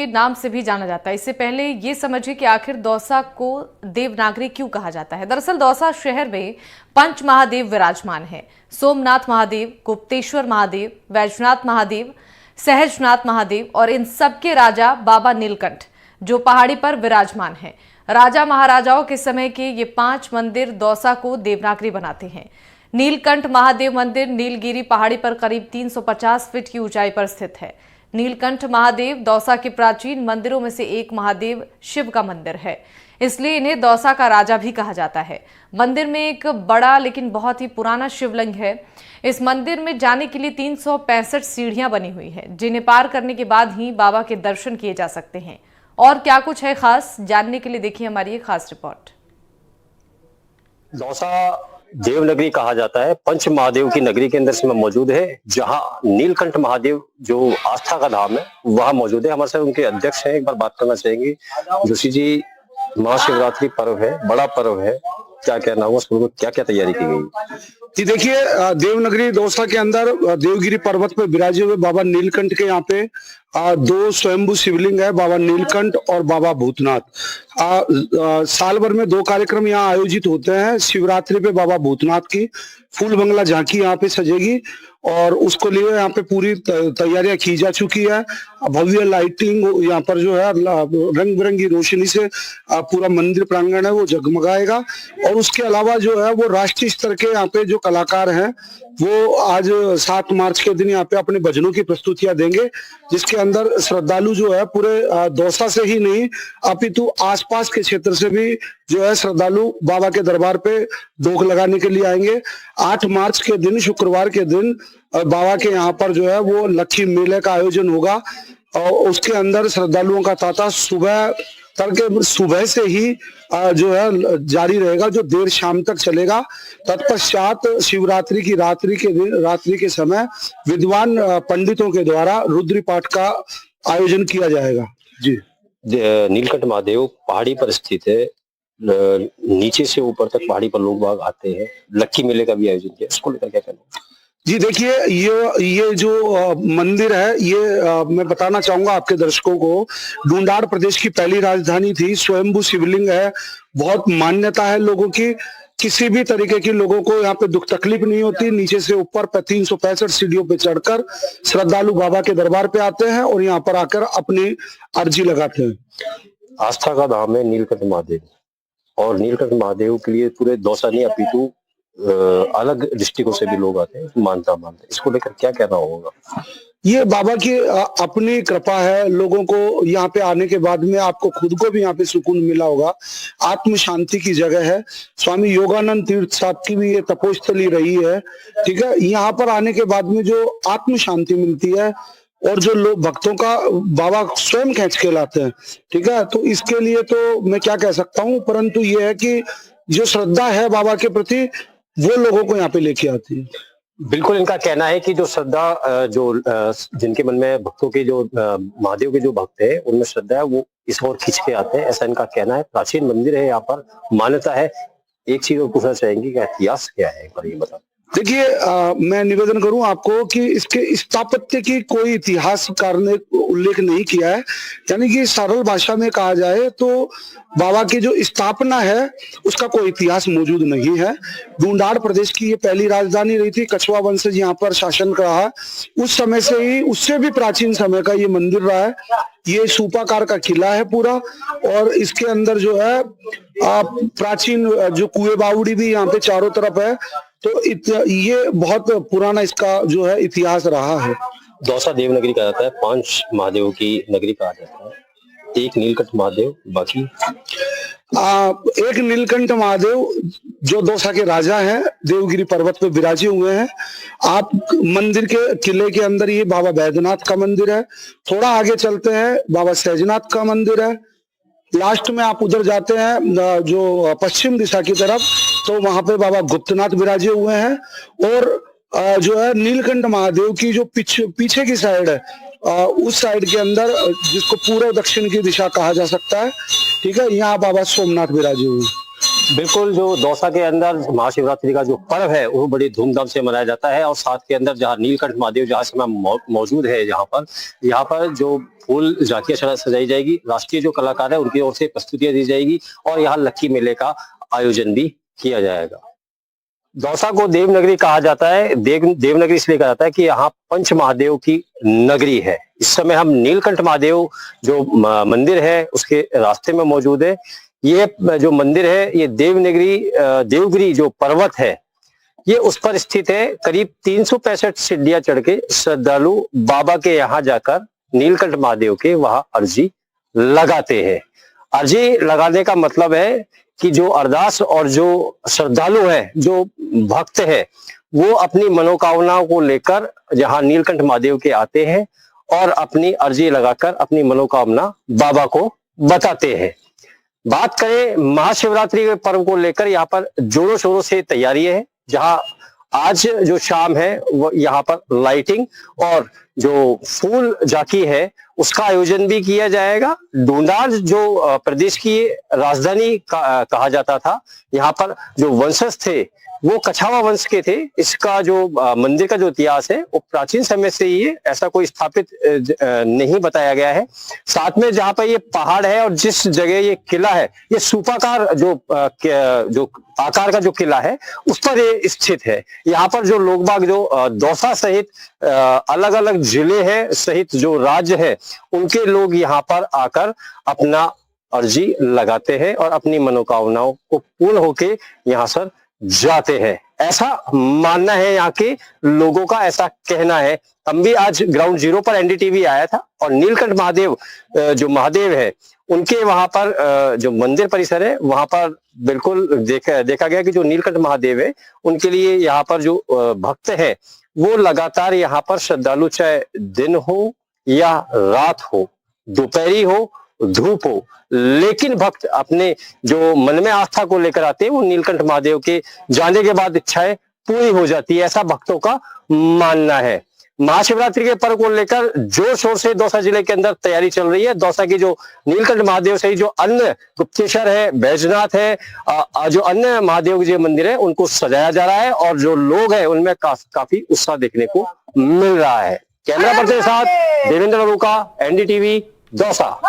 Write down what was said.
के नाम से भी जाना जाता है। इससे पहले ये समझिए कि आखिर दौसा को देवनागरी क्यों कहा जाता है। दरअसल दौसा शहर में पंच महादेव विराजमान है। सोमनाथ महादेव, गुप्तेश्वर महादेव, वैजनाथ महादेव, सहजनाथ महादेव और इन सबके राजा बाबा नीलकंठ जो पहाड़ी पर विराजमान है। राजा महाराजाओं के समय के ये 5 मंदिर दौसा को देवनागरी बनाते हैं। नीलकंठ महादेव मंदिर नीलगिरी पहाड़ी पर करीब 350 फीट की ऊंचाई पर स्थित है। नीलकंठ महादेव दौसा के प्राचीन मंदिरों में से एक महादेव शिव का मंदिर है, इसलिए इन्हें दौसा का राजा भी कहा जाता है। मंदिर में एक बड़ा लेकिन बहुत ही पुराना शिवलिंग है। इस मंदिर में जाने के लिए 365 सीढ़ियां बनी हुई है, जिन्हें पार करने के बाद ही बाबा के दर्शन किए जा सकते हैं। और क्या कुछ है खास, जानने के लिए देखिए हमारी एक खास रिपोर्ट। दौसा देवनगरी कहा जाता है, पंच महादेव की नगरी के अंदर इसमें मौजूद है, जहां नीलकंठ महादेव जो आस्था का धाम है वहां मौजूद है। हमारे साथ उनके अध्यक्ष हैं, एक बार बात करना चाहेंगे। जोशी जी, महाशिवरात्रि पर्व है, बड़ा पर्व है, क्या कहना होगा, उसको क्या क्या तैयारी की गई? जी देखिए, देवनगरी दौसा के अंदर देवगिरी पर्वत पर विराजे हुए बाबा नीलकंठ के यहाँ पे 2 स्वयंभू शिवलिंग है, बाबा नीलकंठ और बाबा भूतनाथ। साल भर में 2 कार्यक्रम यहाँ आयोजित होते हैं। शिवरात्रि पे बाबा भूतनाथ की फूल बंगला झांकी यहाँ पे सजेगी और उसको लिए यहाँ पे पूरी तैयारियां की जा चुकी है। भव्य लाइटिंग यहाँ पर जो है रंग बिरंगी रोशनी से पूरा मंदिर प्रांगण है वो जगमगाएगा। और उसके अलावा जो है वो राष्ट्रीय स्तर के यहाँ पे जो कलाकार हैं वो आज 7 मार्च के दिन यहाँ पे अपने भजनों की प्रस्तुतियां देंगे, जिसके अंदर श्रद्धालु जो है पूरे दौसा से ही नहीं अपितु आसपास के क्षेत्र से भी जो है श्रद्धालु बाबा के दरबार पे भोग लगाने के लिए आएंगे। 8 मार्च के दिन शुक्रवार के दिन बाबा के यहाँ पर जो है वो लक्ष्मी मेले का आयोजन होगा और उसके अंदर श्रद्धालुओं का तांता सुबह से ही जो है जारी रहेगा, जो देर शाम तक चलेगा। तत्पश्चात शिवरात्रि की रात्रि के समय विद्वान पंडितों के द्वारा रुद्र पाठ का आयोजन किया जाएगा। जी, नीलकंठ महादेव पहाड़ी पर स्थित है, नीचे से ऊपर तक पहाड़ी पर लोग बाग आते हैं। लक्की मेले का भी आयोजन किया, इसको लेकर क्या कहना? जी देखिए, ये जो मंदिर है ये मैं बताना चाहूंगा आपके दर्शकों को, ढूंढाड़ प्रदेश की पहली राजधानी थी। स्वयंभू शिवलिंग है, बहुत मान्यता है लोगों की। किसी भी तरीके की लोगों को यहाँ पे दुख तकलीफ नहीं होती। नीचे से ऊपर पे 365 सीढ़ियों पे चढ़कर श्रद्धालु बाबा के दरबार पे आते हैं और यहाँ पर आकर अपनी अर्जी लगाते हैं। आस्था का धाम है नीलकंठ महादेव, और नीलकंठ महादेव के लिए पूरे दौसा नहीं अपितु अलग डिस्ट्रिक्टों से भी लोग आते हैं, मानते हैं। इसको लेकर क्या कहना होगा? ये बाबा की अपनी कृपा है। लोगों को यहाँ पे आने के बाद में आपको खुद को भी यहाँ पे सुकून मिला होगा। आत्म शांति की जगह है। स्वामी योगानंद तीर्थ साहब की भी ये तपोस्थली रही है, ठीक है। यहाँ पर आने के बाद में जो आत्म शांति मिलती है और जो लोग भक्तों का बाबा स्वयं खींच के लाते हैं, ठीक है। तो इसके लिए तो मैं क्या कह सकता हूँ, परंतु ये है कि जो श्रद्धा है बाबा के प्रति वो लोगों को यहाँ पे लेके आती है। बिल्कुल, इनका कहना है कि जो श्रद्धा जिनके मन में भक्तों के जो महादेव के जो भक्त है उनमें श्रद्धा है, वो इस ओर खींच के आते हैं, ऐसा इनका कहना है। प्राचीन मंदिर है, यहाँ पर मान्यता है। एक चीज और पूछना चाहेंगे, क्या इतिहास क्या है, एक बार ये बता। देखिए, मैं निवेदन करूं आपको कि इसके स्थापत्य की कोई इतिहासकार ने उल्लेख नहीं किया है। यानी कि सरल भाषा में कहा जाए तो बाबा की जो स्थापना है उसका कोई इतिहास मौजूद नहीं है। ढूंढाड़ प्रदेश की ये पहली राजधानी रही थी। कछवा वंशज यहाँ पर शासन कर रहा है। उस समय से ही, उससे भी प्राचीन समय का ये मंदिर रहा है। ये स्तूपाकार का किला है पूरा, और इसके अंदर जो है प्राचीन जो कुएं बावड़ी भी यहाँ पे चारों तरफ है। तो ये बहुत पुराना इसका जो है इतिहास रहा है। दौसा देवनगरी कहा जाता है, 5 महादेव की नगरी कहा जाता है। एक नीलकंठ महादेव, बाकी एक नीलकंठ महादेव जो दौसा के राजा हैं, देवगिरी पर्वत पे विराजे हुए हैं। आप मंदिर के किले के अंदर ये बाबा बैद्यनाथ का मंदिर है। थोड़ा आगे चलते हैं, बाबा सहजनाथ का मंदिर है। लास्ट में आप उधर जाते हैं जो पश्चिम दिशा की तरफ, तो वहां पे बाबा गुप्तनाथ विराजे हुए हैं। और जो है नीलकंठ महादेव की जो पीछे की साइड है, उस साइड के अंदर, जिसको पूर्व दक्षिण की दिशा कहा जा सकता है, ठीक है, यहाँ बाबा सोमनाथ विराजे हुए हैं। बिल्कुल, जो दौसा के अंदर महाशिवरात्रि का जो पर्व है वो बड़ी धूमधाम से मनाया जाता है और साथ के अंदर जहाँ नीलकंठ महादेव जहाँ समय मौजूद है, यहाँ पर जो फूल झांकियां सजाई जाएगी, राष्ट्रीय जो कलाकार है उनकी ओर से प्रस्तुतियां दी जाएगी और यहाँ लक्की मेले का आयोजन भी किया जाएगा। दौसा को देवनगरी कहा जाता है। देवनगरी इसलिए कहा जाता है कि यहाँ पंच महादेव की नगरी है। इस समय हम नीलकंठ महादेव जो मंदिर है उसके रास्ते में मौजूद है। ये जो मंदिर है ये देवगिरी जो पर्वत है ये उस पर स्थित है। करीब 365 सीढ़ियां चढ़ के श्रद्धालु बाबा के यहाँ जाकर नीलकंठ महादेव के वहां अर्जी लगाते हैं। अर्जी लगाने का मतलब है कि जो अरदास और जो श्रद्धालु है, जो भक्त है, वो अपनी मनोकामनाओं को लेकर जहां नीलकंठ महादेव के आते हैं और अपनी अर्जी लगाकर अपनी मनोकामना बाबा को बताते हैं। बात करें महाशिवरात्रि के पर्व को लेकर, यहाँ पर जोरों शोरों से तैयारी है। जहां आज जो शाम है वो यहाँ पर लाइटिंग और जो फूल झांकी है उसका आयोजन भी किया जाएगा। ढूंढार जो प्रदेश की राजधानी कहा जाता था, यहाँ पर जो वंशज थे वो कछावा वंश के थे। इसका जो मंदिर का जो इतिहास है वो प्राचीन समय से ही है, ऐसा कोई स्थापित नहीं बताया गया है। साथ में जहाँ पर ये पहाड़ है और जिस जगह ये किला है, ये स्तूपाकार जो आकार का जो किला है उस पर ये स्थित है। यहाँ पर जो लोग बाग जो दौसा सहित अलग अलग जिले हैं सहित जो राज्य है उनके लोग यहाँ पर आकर अपना अर्जी लगाते हैं और अपनी मनोकामनाओं को पूर्ण होके यहाँ सर जाते हैं। ऐसा मानना है यहाँ के लोगों का, ऐसा कहना है। हम भी आज ग्राउंड जीरो पर एनडीटीवी आया था और नीलकंठ महादेव जो महादेव है उनके वहां पर जो मंदिर परिसर है वहां पर बिल्कुल देखा गया कि जो नीलकंठ महादेव है उनके लिए यहाँ पर जो भक्त है वो लगातार यहाँ पर श्रद्धालु, चाहे दिन हो या रात हो, दोपहरी हो, धूप हो, लेकिन भक्त अपने जो मन में आस्था को लेकर आते हैं वो नीलकंठ महादेव के जाने के बाद इच्छाएं पूरी हो जाती है, ऐसा भक्तों का मानना है। महाशिवरात्रि के पर्व को लेकर जोर शोर से दौसा जिले के अंदर तैयारी चल रही है। दौसा की जो नीलकंठ महादेव सहित जो अन्य गुप्तेश्वर है, बैजनाथ है, जो अन्य महादेव के मंदिर है उनको सजाया जा रहा है और जो लोग हैं उनमें काफी उत्साह देखने को मिल रहा है। कैमरा पर्सन के साथ देवेंद्र अरोका, एनडीटीवी, दौसा।